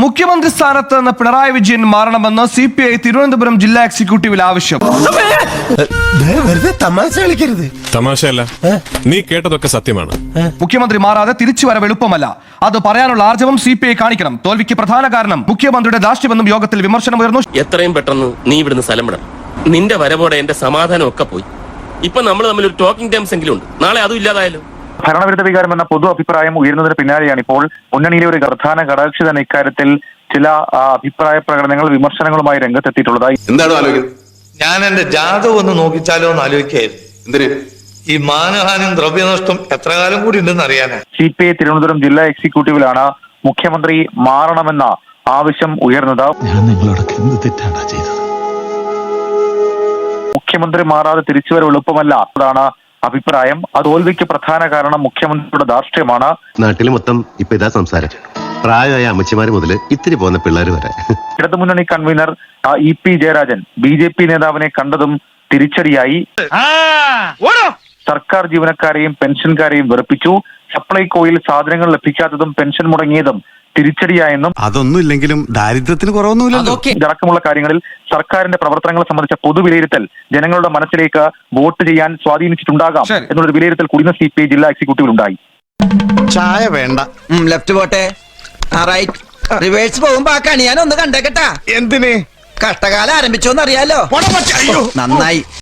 മുഖ്യമന്ത്രി സ്ഥാനത്ത് നിന്ന് പിണറായി വിജയൻ മാറണമെന്ന് CPI തിരുവനന്തപുരം ജില്ലാ എക്സിക്യൂട്ടീവിൽ ആവശ്യം. തമാശയല്ല, നീ കേട്ടതൊക്കെ സത്യമാണ്. മുഖ്യമന്ത്രി മാറാതെ തിരിച്ചുവരവ് എളുപ്പമല്ല. അത് പറയാനുള്ള ആർജവം CPI കാണിക്കണം. തോൽവിക്ക് പ്രധാന കാരണം മുഖ്യമന്ത്രിയുടെ ധാർഷ്ട്യമെന്നും യോഗത്തിൽ വിമർശനമുയർന്നു. എത്രയും പെട്ടെന്ന് നീ ഇവിടുന്ന് സ്ഥലം വിടണം. നിന്റെ വരവോടെ എന്റെ സമാധാനം ഒക്കെ പോയി. ഇപ്പൊ നമ്മൾ തമ്മിൽ ഒരു ടോക്കിംഗ് ടൈംസ് എങ്കിലും ഉണ്ട്. നാളെ അതും ഇല്ലാതായാലും. ഭരണവിരുദ്ധ വികാരം എന്ന പൊതു അഭിപ്രായം ഉയരുന്നതിന് പിന്നാലെയാണ് ഇപ്പോൾ മുന്നണിയിലെ ഒരു പ്രധാന ഘടകകക്ഷി തന്നെ ഇക്കാര്യത്തിൽ ചില അഭിപ്രായ പ്രകടനങ്ങൾ വിമർശനങ്ങളുമായി രംഗത്തെത്തിയിട്ടുള്ളത്. എന്താണ് ആലോചിക്കുന്നത്? ഞാൻ എന്റെ ജാതകം ഒന്ന് നോക്കിച്ചാലോ എന്ന് ആലോചിക്കായിരുന്നു. എന്തിന്? ഈ മാനഹാനിയും ദ്രവ്യനഷ്ടം എത്ര കാലം കൂടി ഉണ്ടെന്ന് അറിയാനാ. CPI തിരുവനന്തപുരം ജില്ലാ എക്സിക്യൂട്ടീവിലാണ് മുഖ്യമന്ത്രി മാറണമെന്ന ആവശ്യം ഉയർന്നത്. ഞാൻ നിങ്ങളോടൊക്കെ എന്ത് തെറ്റാണ് ചെയ്തത്? മുഖ്യമന്ത്രി മാറാതെ തിരിച്ചുവരവ് എളുപ്പമല്ല അതാണ് അഭിപ്രായം. ആ തോൽവിക്ക് പ്രധാന കാരണം മുഖ്യമന്ത്രിയുടെ ധാർഷ്ട്യമാണ്. നാട്ടിൽ മൊത്തം ഇപ്പൊ ഇതാ സംസാരം. പ്രായമായ അമ്മച്ചിമാര് മുതൽ ഇത്തിരി പോകുന്ന പിള്ളേര് വരെ. ഇടതുമുന്നണി കൺവീനർ EP ജയരാജൻ BJP നേതാവിനെ കണ്ടതും തിരിച്ചടിയായി. സർക്കാർ ജീവനക്കാരെയും പെൻഷൻകാരെയും വെറുപ്പിച്ചു. സപ്ലൈകോയിൽ സാധനങ്ങൾ ലഭിക്കാത്തതും പെൻഷൻ മുടങ്ങിയതും തിരിച്ചടിയായെന്നും അതൊന്നുമില്ലെങ്കിലും ദാരിദ്ര്യത്തിന് കുറവൊന്നുമില്ലല്ലോ. ഇതടക്കമുള്ള കാര്യങ്ങളിൽ സർക്കാരിന്റെ പ്രവർത്തനങ്ങളെ സംബന്ധിച്ച പൊതുവിലയിരുത്തൽ ജനങ്ങളുടെ മനസ്സിലേക്ക് വോട്ട് ചെയ്യാൻ സ്വാധീനിച്ചിട്ടുണ്ടാകാം എന്നുള്ളൊരു വിലയിരുത്തൽ കൂടി CPI ജില്ലാ എക്സിക്യൂട്ടീവിൽ ഉണ്ടായി. ചായ വേണ്ട, ലെഫ്റ്റ് പോട്ടെ, റൈറ്റ് റിവേഴ്സ് പോകുമ്പോ ആ കണി ഞാൻ ഒന്ന് കണ്ടേക്കട്ടാ. എന്തിന്? കഷ്ടകാലം ആരംഭിച്ചോന്ന് അറിയാലോ. നന്നായി.